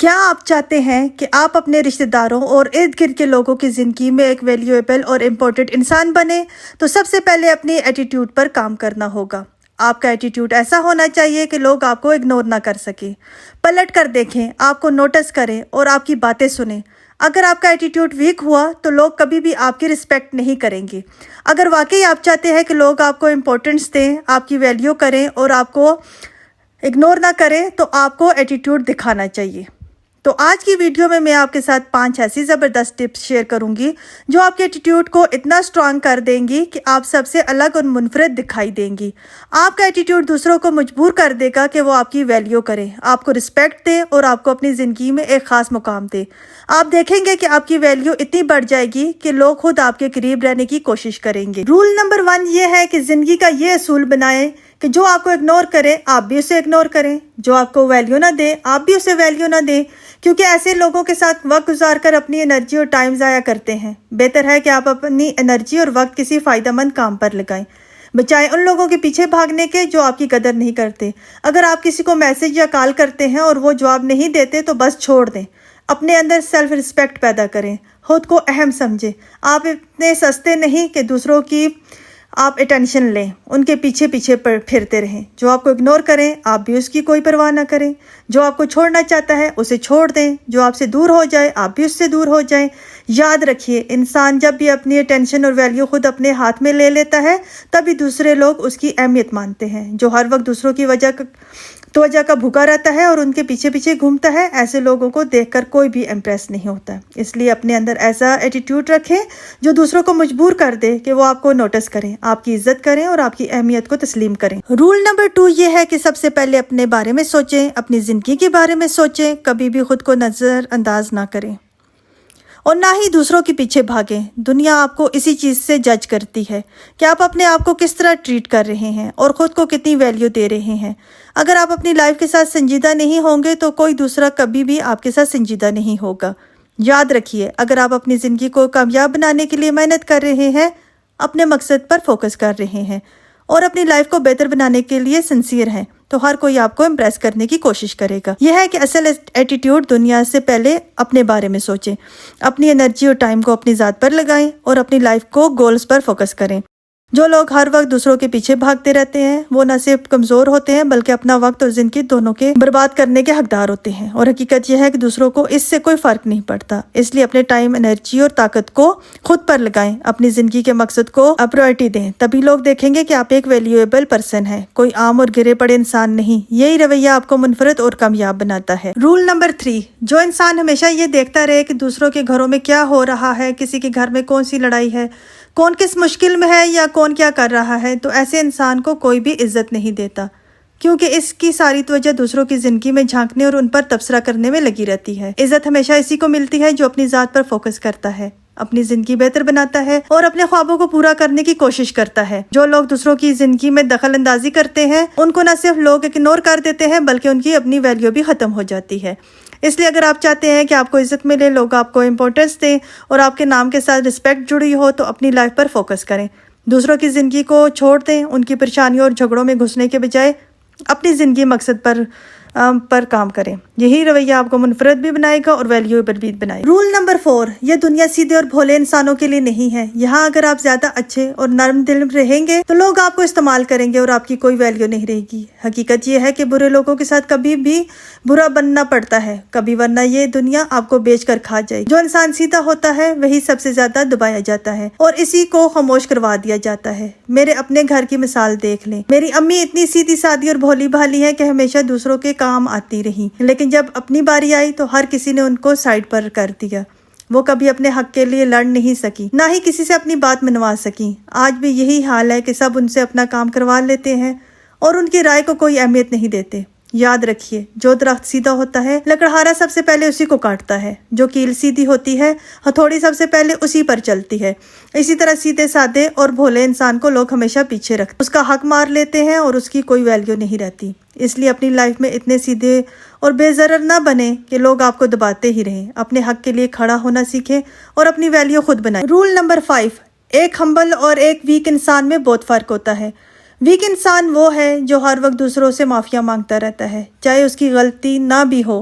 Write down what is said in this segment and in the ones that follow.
کیا آپ چاہتے ہیں کہ آپ اپنے رشتہ داروں اور ارد گرد کے لوگوں کی زندگی میں ایک ویلیویبل اور امپورٹنٹ انسان بنے؟ تو سب سے پہلے اپنی ایٹیٹیوڈ پر کام کرنا ہوگا۔ آپ کا ایٹیٹیوڈ ایسا ہونا چاہیے کہ لوگ آپ کو اگنور نہ کر سکیں، پلٹ کر دیکھیں، آپ کو نوٹس کریں اور آپ کی باتیں سنیں۔ اگر آپ کا ایٹیٹیوڈ ویک ہوا تو لوگ کبھی بھی آپ کی رسپیکٹ نہیں کریں گے۔ اگر واقعی آپ چاہتے ہیں کہ لوگ آپ کو امپورٹنس دیں، آپ کی ویلیو کریں اور آپ کو اگنور نہ کریں، تو آپ کو ایٹیٹیوڈ دکھانا چاہیے۔ تو آج کی ویڈیو میں آپ کے ساتھ 5 ایسی زبردست ٹپس شیئر کروں گی جو آپ کے ایٹیٹیوڈ کو اتنا سٹرونگ کر دیں گی کہ آپ سب سے الگ اور منفرد دکھائی دیں گی۔ آپ کا ایٹیٹیوڈ دوسروں کو مجبور کر دے گا کہ وہ آپ کی ویلیو کریں، آپ کو رسپیکٹ دیں اور آپ کو اپنی زندگی میں ایک خاص مقام دیں۔ آپ دیکھیں گے کہ آپ کی ویلیو اتنی بڑھ جائے گی کہ لوگ خود آپ کے قریب رہنے کی کوشش کریں گے۔ رول نمبر 1 یہ ہے کہ زندگی کا یہ اصول بنائیں کہ جو آپ کو اگنور کرے آپ بھی اسے اگنور کریں، جو آپ کو ویلیو نہ دے آپ بھی اسے ویلیو نہ دیں، کیونکہ ایسے لوگوں کے ساتھ وقت گزار کر اپنی انرجی اور ٹائم ضائع کرتے ہیں۔ بہتر ہے کہ آپ اپنی انرجی اور وقت کسی فائدہ مند کام پر لگائیں، بچائیں ان لوگوں کے پیچھے بھاگنے کے جو آپ کی قدر نہیں کرتے۔ اگر آپ کسی کو میسج یا کال کرتے ہیں اور وہ جواب نہیں دیتے تو بس چھوڑ دیں۔ اپنے اندر سیلف رسپیکٹ پیدا کریں، خود کو اہم سمجھیں۔ آپ اتنے سستے نہیں کہ دوسروں کی آپ اٹینشن لیں، ان کے پیچھے پھرتے رہیں۔ جو آپ کو اگنور کریں آپ بھی اس کی کوئی پرواہ نہ کریں۔ جو آپ کو چھوڑنا چاہتا ہے اسے چھوڑ دیں، جو آپ سے دور ہو جائے آپ بھی اس سے دور ہو جائیں۔ یاد رکھیے، انسان جب بھی اپنی اٹینشن اور ویلیو خود اپنے ہاتھ میں لے لیتا ہے تبھی دوسرے لوگ اس کی اہمیت مانتے ہیں۔ جو ہر وقت دوسروں کی توجہ کا بھوکا رہتا ہے اور ان کے پیچھے گھومتا ہے، ایسے لوگوں کو دیکھ کر کوئی بھی امپریس نہیں ہوتا۔ اس لیے اپنے اندر ایسا ایٹیٹیوڈ رکھیں جو دوسروں کو مجبور کر دے کہ وہ آپ کو نوٹس کریں، آپ کی عزت کریں اور آپ کی اہمیت کو تسلیم کریں۔ رول نمبر 2 یہ ہے کہ سب سے پہلے اپنے بارے میں سوچیں، اپنی زندگی کے بارے میں سوچیں، کبھی بھی خود کو نظر انداز نہ کریں اور نہ ہی دوسروں کے پیچھے بھاگیں۔ دنیا آپ کو اسی چیز سے جج کرتی ہے کہ آپ اپنے آپ کو کس طرح ٹریٹ کر رہے ہیں اور خود کو کتنی ویلیو دے رہے ہیں۔ اگر آپ اپنی لائف کے ساتھ سنجیدہ نہیں ہوں گے تو کوئی دوسرا کبھی بھی آپ کے ساتھ سنجیدہ نہیں ہوگا۔ یاد رکھیے، اگر آپ اپنی زندگی کو کامیاب بنانے کے لیے محنت کر رہے ہیں، اپنے مقصد پر فوکس کر رہے ہیں اور اپنی لائف کو بہتر بنانے کے لیے سنسیئر ہیں، تو ہر کوئی آپ کو امپریس کرنے کی کوشش کرے گا۔ یہ ہے کہ اصل ایٹیٹیوڈ دنیا سے پہلے اپنے بارے میں سوچیں، اپنی انرجی اور ٹائم کو اپنی ذات پر لگائیں اور اپنی لائف کو گولز پر فوکس کریں۔ جو لوگ ہر وقت دوسروں کے پیچھے بھاگتے رہتے ہیں وہ نہ صرف کمزور ہوتے ہیں بلکہ اپنا وقت اور زندگی دونوں کے برباد کرنے کے حقدار ہوتے ہیں، اور حقیقت یہ ہے کہ دوسروں کو اس سے کوئی فرق نہیں پڑتا۔ اس لیے اپنے ٹائم، انرجی اور طاقت کو خود پر لگائیں، اپنی زندگی کے مقصد کو پرائورٹی دیں، تبھی لوگ دیکھیں گے کہ آپ ایک ویلیویبل پرسن ہیں، کوئی عام اور گرے پڑے انسان نہیں۔ یہی رویہ آپ کو منفرد اور کامیاب بناتا ہے۔ رول نمبر 3 جو انسان ہمیشہ یہ دیکھتا رہے کہ دوسروں کے گھروں میں کیا ہو رہا ہے، کسی کے گھر میں کون سی لڑائی ہے، کون کس مشکل میں ہے یا کون کیا کر رہا ہے، تو ایسے انسان کو کوئی بھی عزت نہیں دیتا، کیونکہ اس کی ساری توجہ دوسروں کی زندگی میں جھانکنے اور ان پر تبصرہ کرنے میں لگی رہتی ہے۔ عزت ہمیشہ اسی کو ملتی ہے جو اپنی ذات پر فوکس کرتا ہے، اپنی زندگی بہتر بناتا ہے اور اپنے خوابوں کو پورا کرنے کی کوشش کرتا ہے۔ جو لوگ دوسروں کی زندگی میں دخل اندازی کرتے ہیں ان کو نہ صرف لوگ اگنور کر دیتے ہیں بلکہ ان کی اپنی ویلیو بھی ختم ہو جاتی ہے۔ اس لیے اگر آپ چاہتے ہیں کہ آپ کو عزت ملے، لوگ آپ کو امپورٹنس دیں اور آپ کے نام کے ساتھ رسپیکٹ جڑی ہو، تو اپنی لائف پر فوکس کریں۔ دوسروں کی زندگی کو چھوڑ دیں، ان کی پریشانیوں اور جھگڑوں میں گھسنے کے بجائے اپنی زندگی مقصد پر کام کریں۔ یہی رویہ آپ کو منفرد بھی بنائے گا اور ویلیویبل بھی بنائے گا۔ رول نمبر 4 یہ دنیا سیدھے اور بھولے انسانوں کے لیے نہیں ہے۔ یہاں اگر آپ زیادہ اچھے اور نرم دل رہیں گے تو لوگ آپ کو استعمال کریں گے اور آپ کی کوئی ویلیو نہیں رہے گی۔ حقیقت یہ ہے کہ برے لوگوں کے ساتھ کبھی بھی برا بننا پڑتا ہے، کبھی، ورنہ یہ دنیا آپ کو بیچ کر کھا جائے۔ جو انسان سیدھا ہوتا ہے وہی سب سے زیادہ دبایا جاتا ہے اور اسی کو خاموش کروا دیا جاتا ہے۔ میرے اپنے گھر کی مثال دیکھ لیں۔ میری امی اتنی سیدھی سادی اور بھولی بھالی ہے کہ ہمیشہ دوسروں کے کام آتی رہی، لیکن جب اپنی باری آئی تو ہر کسی نے ان کو سائڈ پر کر دیا۔ وہ کبھی اپنے حق کے لیے لڑ نہیں سکی، نہ ہی کسی سے اپنی بات منوا سکی۔ آج بھی یہی حال ہے کہ سب ان سے اپنا کام کروا لیتے ہیں اور ان کی رائے کو کوئی اہمیت نہیں دیتے۔ یاد رکھیے، جو درخت سیدھا ہوتا ہے لکڑہارا سب سے پہلے اسی کو کاٹتا ہے، جو کیل سیدھی ہوتی ہے ہتھوڑی سب سے پہلے اسی پر چلتی ہے۔ اسی طرح سیدھے سادے اور بھولے انسان کو لوگ ہمیشہ پیچھے رکھتے، اس کا حق مار لیتے ہیں اور اس کی کوئی ویلیو نہیں رہتی۔ اس لیے اپنی لائف میں اتنے سیدھے اور بے ضرر نہ بنیں کہ لوگ آپ کو دباتے ہی رہیں۔ اپنے حق کے لیے کھڑا ہونا سیکھیں اور اپنی ویلیو خود بنائیں۔ رول نمبر 5 ایک ہمبل اور ایک ویک انسان میں بہت فرق ہوتا ہے۔ ویک انسان وہ ہے جو ہر وقت دوسروں سے معافیاں مانگتا رہتا ہے، چاہے اس کی غلطی نہ بھی ہو۔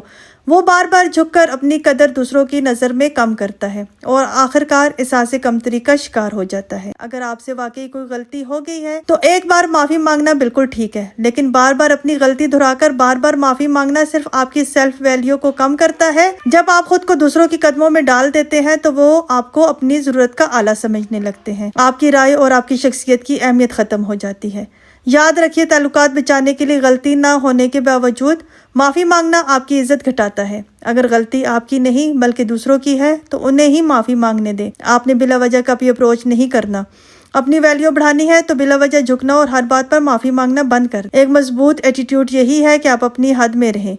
وہ بار بار جھک کر اپنی قدر دوسروں کی نظر میں کم کرتا ہے اور آخرکار احساس کمتری کا شکار ہو جاتا ہے۔ اگر آپ سے واقعی کوئی غلطی ہو گئی ہے تو ایک بار معافی مانگنا بالکل ٹھیک ہے، لیکن بار بار اپنی غلطی دہرا کر بار بار معافی مانگنا صرف آپ کی سیلف ویلیو کو کم کرتا ہے۔ جب آپ خود کو دوسروں کے قدموں میں ڈال دیتے ہیں تو وہ آپ کو اپنی ضرورت کا آلہ سمجھنے لگتے ہیں، آپ کی رائے اور آپ کی شخصیت کی اہمیت ختم ہو جاتی ہے۔ یاد رکھیے، تعلقات بچانے کے لیے غلطی نہ ہونے کے باوجود معافی مانگنا آپ کی عزت گھٹاتا ہے۔ اگر غلطی آپ کی نہیں بلکہ دوسروں کی ہے تو انہیں ہی معافی مانگنے دیں۔ آپ نے بلا وجہ کبھی اپروچ نہیں کرنا۔ اپنی ویلیو بڑھانی ہے تو بلا وجہ جھکنا اور ہر بات پر معافی مانگنا بند کر دیں۔ ایک مضبوط ایٹیٹیوڈ یہی ہے کہ آپ اپنی حد میں رہیں،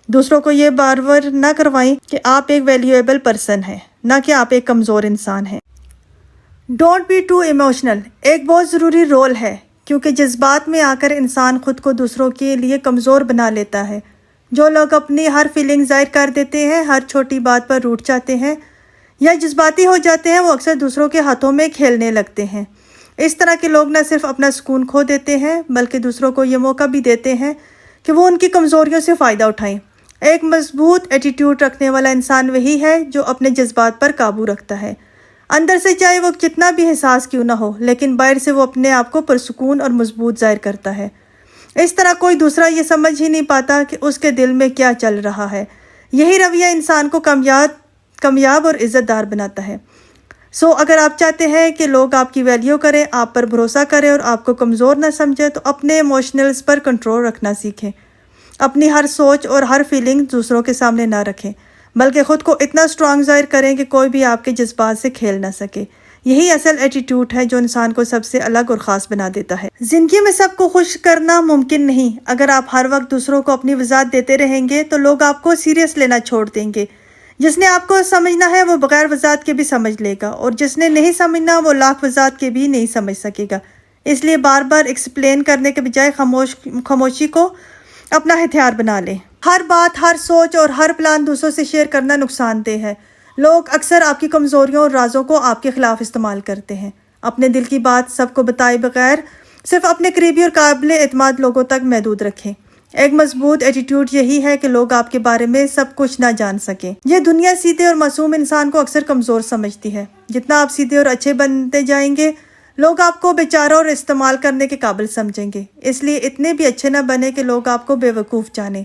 دوسروں کو یہ بار بار نہ کروائیں کہ آپ ایک ویلیویبل پرسن ہیں، نہ کہ آپ ایک کمزور انسان ہیں۔ ڈونٹ بی ٹو ایموشنل ایک بہت ضروری رول ہے، کیونکہ جذبات میں آ کر انسان خود کو دوسروں کے لیے کمزور بنا لیتا ہے۔ جو لوگ اپنی ہر فیلنگ ظاہر کر دیتے ہیں، ہر چھوٹی بات پر روٹھ جاتے ہیں یا جذباتی ہو جاتے ہیں، وہ اکثر دوسروں کے ہاتھوں میں کھیلنے لگتے ہیں۔ اس طرح کے لوگ نہ صرف اپنا سکون کھو دیتے ہیں بلکہ دوسروں کو یہ موقع بھی دیتے ہیں کہ وہ ان کی کمزوریوں سے فائدہ اٹھائیں۔ ایک مضبوط ایٹیٹیوڈ رکھنے والا انسان وہی ہے جو اپنے جذبات پر قابو رکھتا ہے، اندر سے چاہے وہ جتنا بھی حساس کیوں نہ ہو، لیکن باہر سے وہ اپنے آپ کو پرسکون اور مضبوط ظاہر کرتا ہے۔ اس طرح کوئی دوسرا یہ سمجھ ہی نہیں پاتا کہ اس کے دل میں کیا چل رہا ہے۔ یہی رویہ انسان کو کامیاب اور عزت دار بناتا ہے۔ اگر آپ چاہتے ہیں کہ لوگ آپ کی ویلیو کریں، آپ پر بھروسہ کریں اور آپ کو کمزور نہ سمجھیں، تو اپنے ایموشنلز پر کنٹرول رکھنا سیکھیں۔ اپنی ہر سوچ اور ہر فیلنگ دوسروں کے سامنے نہ رکھیں، بلکہ خود کو اتنا اسٹرانگ ظاہر کریں کہ کوئی بھی آپ کے جذبات سے کھیل نہ سکے۔ یہی اصل ایٹیٹیوڈ ہے جو انسان کو سب سے الگ اور خاص بنا دیتا ہے۔ زندگی میں سب کو خوش کرنا ممکن نہیں۔ اگر آپ ہر وقت دوسروں کو اپنی وضاحت دیتے رہیں گے تو لوگ آپ کو سیریس لینا چھوڑ دیں گے۔ جس نے آپ کو سمجھنا ہے وہ بغیر وضاحت کے بھی سمجھ لے گا، اور جس نے نہیں سمجھنا وہ لاکھ وضاحت کے بھی نہیں سمجھ سکے گا۔ اس لیے بار بار ایکسپلین کرنے کے بجائے خاموشی کو اپنا ہتھیار بنا لیں۔ ہر بات، ہر سوچ اور ہر پلان دوسروں سے شیئر کرنا نقصان دہ ہے۔ لوگ اکثر آپ کی کمزوریوں اور رازوں کو آپ کے خلاف استعمال کرتے ہیں۔ اپنے دل کی بات سب کو بتائے بغیر صرف اپنے قریبی اور قابل اعتماد لوگوں تک محدود رکھیں۔ ایک مضبوط ایٹیٹیوڈ یہی ہے کہ لوگ آپ کے بارے میں سب کچھ نہ جان سکیں۔ یہ دنیا سیدھے اور معصوم انسان کو اکثر کمزور سمجھتی ہے۔ جتنا آپ سیدھے اور اچھے بنتے جائیں گے، لوگ آپ کو بیچارہ اور استعمال کرنے کے قابل سمجھیں گے۔ اس لیے اتنے بھی اچھے نہ بنے کہ لوگ آپ کو بے وقوف جانیں۔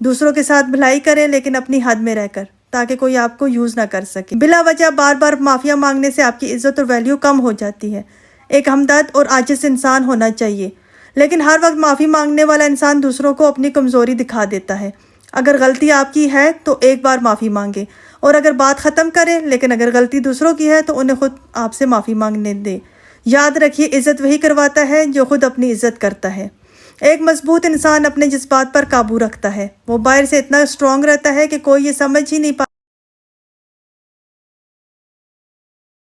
دوسروں کے ساتھ بھلائی کریں، لیکن اپنی حد میں رہ کر، تاکہ کوئی آپ کو یوز نہ کر سکے۔ بلا وجہ بار بار معافیاں مانگنے سے آپ کی عزت اور ویلیو کم ہو جاتی ہے۔ ایک ہمدرد اور عاجز انسان ہونا چاہیے، لیکن ہر وقت معافی مانگنے والا انسان دوسروں کو اپنی کمزوری دکھا دیتا ہے۔ اگر غلطی آپ کی ہے تو ایک بار معافی مانگیں اور اگر بات ختم کریں، لیکن اگر غلطی دوسروں کی ہے تو انہیں خود آپ سے معافی مانگنے دیں۔ یاد رکھیے، عزت وہی کرواتا ہے جو خود اپنی عزت کرتا ہے۔ ایک مضبوط انسان اپنے جذبات پر قابو رکھتا ہے۔ وہ باہر سے اتنا اسٹرانگ رہتا ہے کہ کوئی یہ سمجھ ہی نہیں پاتا